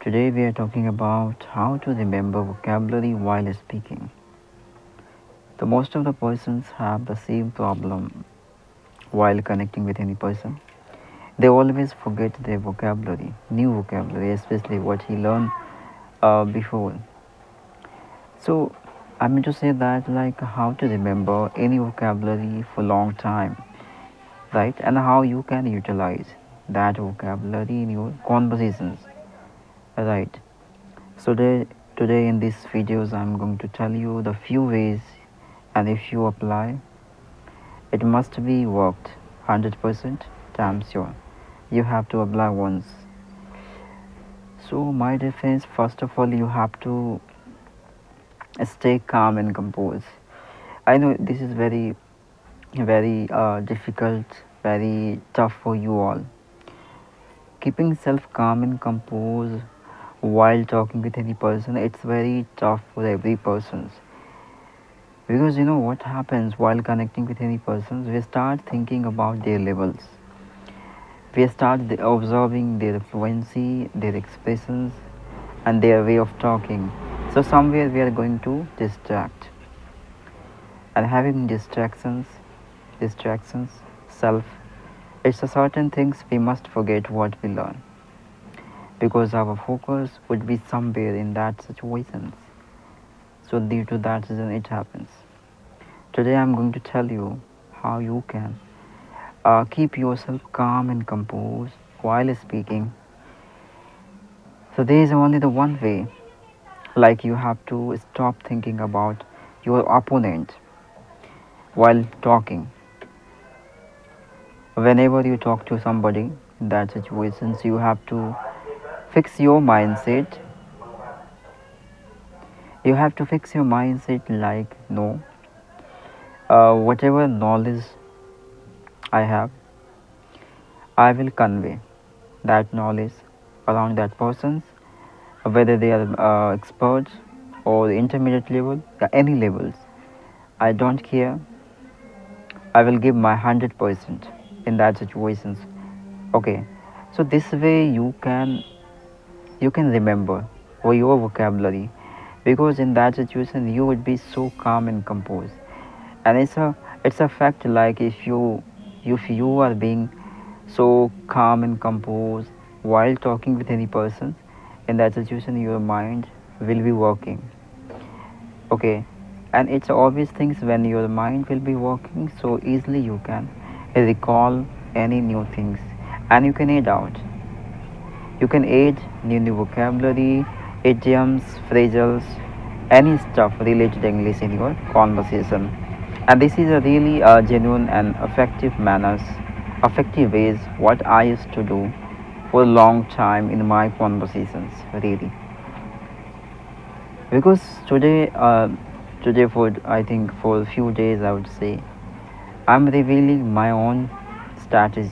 Today we are talking about how to remember vocabulary while speaking. The most of the persons have the same problem while connecting with any person. They always forget their vocabulary, new vocabulary, especially what he learned before. So I mean to say that like how to remember any vocabulary for long time, right? And how you can utilize that vocabulary in your conversations, right? So today in these videos I'm going to tell you the few ways, and if you apply it must be worked 100% damn sure. You have to apply once. So my defense, first of all you have to stay calm and composed. I know this is very difficult, very tough for you all. Keeping self calm and composed while talking with any person, it's very tough for every person. Because you know what happens while connecting with any person, we start thinking about their levels. We start observing their fluency, their expressions, and their way of talking. So somewhere we are going to distract. And having distractions, self, it's a certain things we must forget what we learn. Because our focus would be somewhere in that situations. So due to that reason it happens. Today I'm going to tell you how you can keep yourself calm and composed while speaking. So there is only the one way. Like you have to stop thinking about your opponent while talking. Whenever you talk to somebody in that situations, you have to fix your mindset. You have to fix your mindset like no, whatever knowledge I have, I will convey that knowledge around that persons, whether they are experts or intermediate level, any levels. I don't care. I will give my 100% in that situations. Okay, so this way you can remember for your vocabulary, because in that situation you would be so calm and composed. And it's a fact, like if you are being so calm and composed while talking with any person, in that situation your mind will be working. Okay, and it's obvious things when your mind will be working so easily you can recall any new things, and you can add new vocabulary, idioms, phrases, any stuff related English in your conversation. And this is a really genuine and effective ways what I used to do for a long time in my conversations, really. Because today for I think for a few days I would say I'm revealing my own strategy,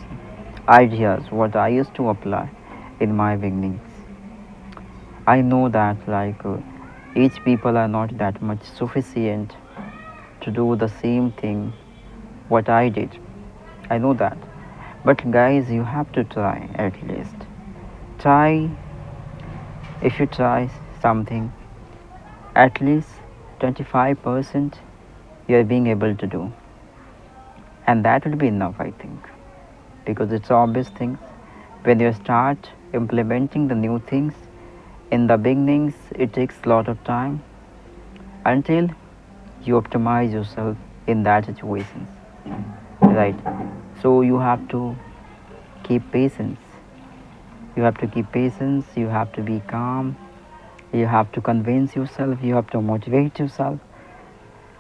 ideas what I used to apply in my beginnings. I know that each people are not that much sufficient to do the same thing what I did. I know that. But guys, you have to try at least. Try, if you try something, at least 25% you are being able to do. And that will be enough, I think. Because it's obvious things. When you start implementing the new things, in the beginnings, it takes a lot of time until you optimize yourself in that situations, right? So you have to keep patience. You have to keep patience. You have to be calm. You have to convince yourself. You have to motivate yourself,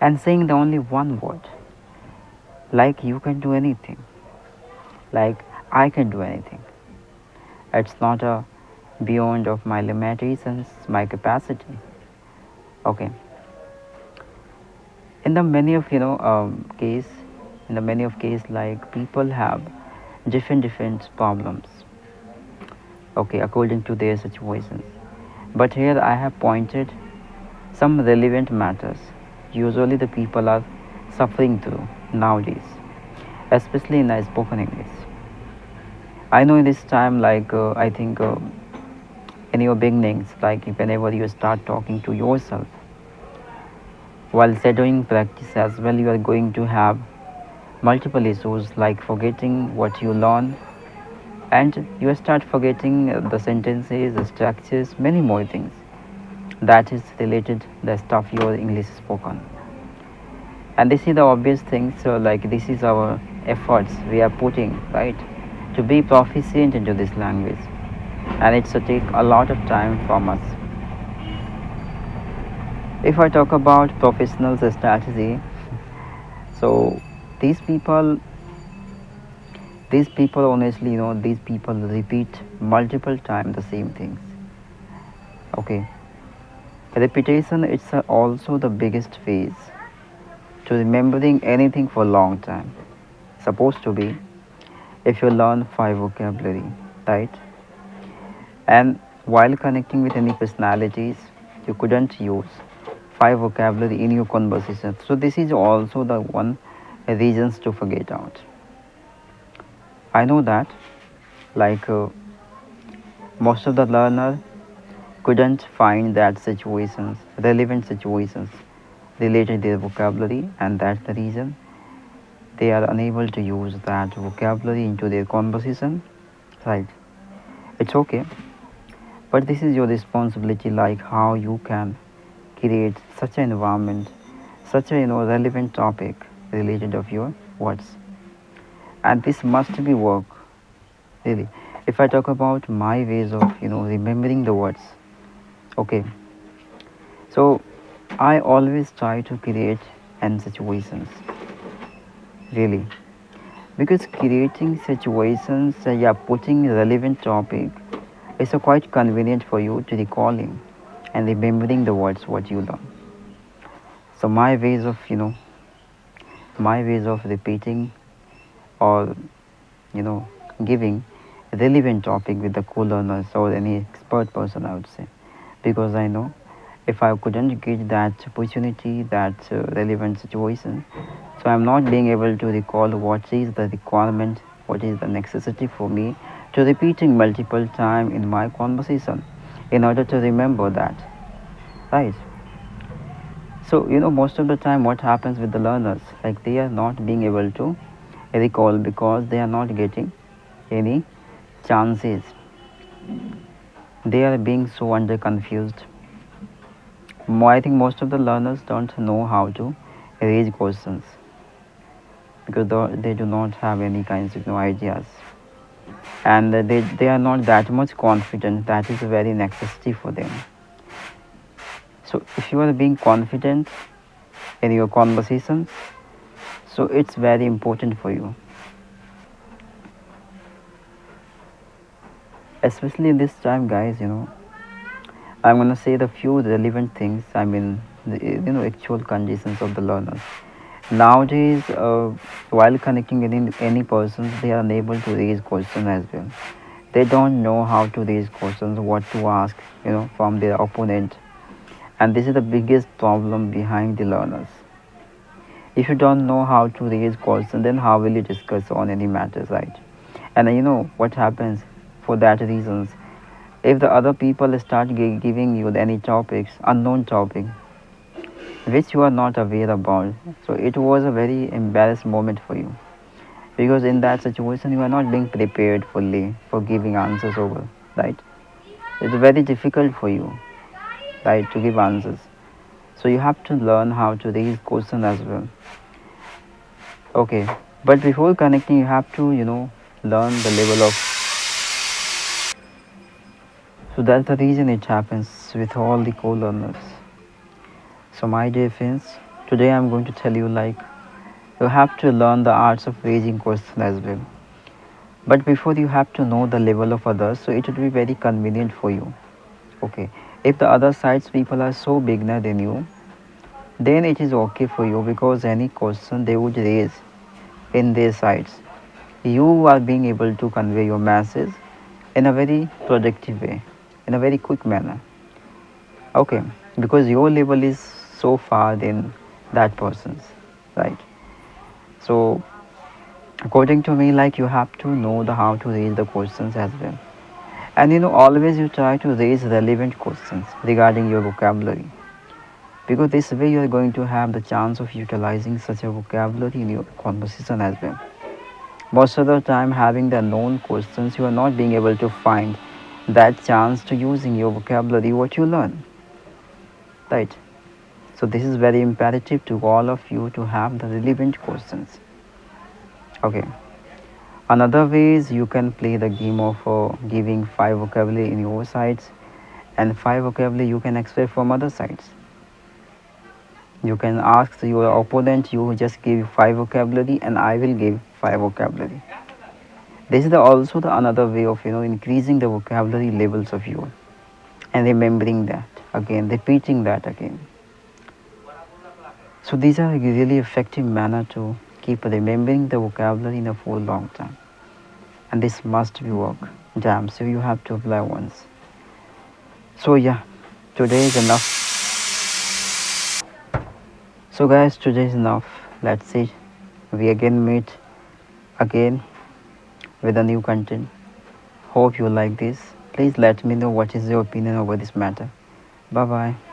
and saying the only one word, like you can do anything, like I can do anything. It's not a beyond of my limitations, my capacity. Okay. In the many of case, in the many of case, like people have different problems. Okay, according to their situations. But here I have pointed some relevant matters. Usually the people are suffering through nowadays, especially in spoken English. I know in this time, I think in your beginnings, like whenever you start talking to yourself, while shadowing practice as well, you are going to have multiple issues like forgetting what you learn, and you start forgetting the sentences, the structures, many more things that is related the stuff your English spoken. And this is the obvious thing. So like this is our efforts we are putting, right, to be proficient into this language, and it's to take a lot of time from us. If I talk about professionals strategy, so these people these people honestly, these people repeat multiple times the same things. Okay, repetition it's also the biggest phase to remembering anything for a long time. Supposed to be, if you learn five vocabulary, right, and while connecting with any personalities, you couldn't use five vocabulary in your conversation. So this is also the one reasons to forget out. I know that, like most of the learner couldn't find that situations, relevant situations related to their vocabulary, and that's the reason they are unable to use that vocabulary into their conversation. Right? It's okay, but this is your responsibility, like how you can create such an environment, such a relevant topic related of your words, and this must be work really. If I talk about my ways of remembering the words, okay, so I always try to create and situations really, because creating situations, yeah, putting relevant topic is quite convenient for you to recalling and remembering the words what you learn. So my ways of repeating or you know giving relevant topic with the co-learners or any expert person, I would say, because I know if I couldn't get that opportunity, that relevant situation, so I'm not being able to recall what is the requirement, what is the necessity for me to repeating multiple time in my conversation in order to remember that, right? So most of the time what happens with the learners, like they are not being able to recall because they are not getting any chances. They are being so under confused. I think most of the learners don't know how to raise questions because they do not have any kinds of ideas, and they are not that much confident. That is a very necessity for them. So if you are being confident in your conversations, so it's very important for you, especially this time, guys. I'm gonna say the few relevant things. I mean, the actual conditions of the learners. Nowadays, while connecting with any persons, they are unable to raise questions as well. They don't know how to raise questions, what to ask, from their opponent, and this is the biggest problem behind the learners. If you don't know how to raise questions, then how will you discuss on any matters, right? And what happens for that reasons, if the other people start giving you any topics, unknown topic, which you are not aware about, so it was a very embarrassed moment for you, because in that situation you are not being prepared fully for giving answers over, right? It's very difficult for you, right, to give answers. So you have to learn how to raise questions as well. Okay, but before connecting you have to learn the level of. So that's the reason it happens with all the co-learners. So my dear friends, today I'm going to tell you, like, you have to learn the arts of raising questions as well. But before, you have to know the level of others, so it would be very convenient for you. Okay, if the other side's people are so beginner than you, then it is okay for you, because any question they would raise in their sides, you are being able to convey your message in a very productive way, in a very quick manner. Okay, because your level is so far than that person's, right? So according to me, like, you have to know the how to raise the questions as well. And always you try to raise relevant questions regarding your vocabulary, because this way you are going to have the chance of utilizing such a vocabulary in your conversation as well. Most of the time, having the known questions, you are not being able to find that chance to using your vocabulary what you learn, right? So this is very imperative to all of you to have the relevant questions. Okay. Another way is you can play the game of giving five vocabulary in your sides and five vocabulary you can expect from other sides. You can ask your opponent, you just give five vocabulary and I will give five vocabulary. This is also the another way of increasing the vocabulary levels of you and remembering that again, repeating that again. So these are really effective manner to keep remembering the vocabulary in a full long time. And this must be work. Damn, so you have to apply once. So yeah, today is enough. So guys, today is enough. Let's see. We again meet again with a new content. Hope you like this. Please let me know what is your opinion over this matter. Bye bye.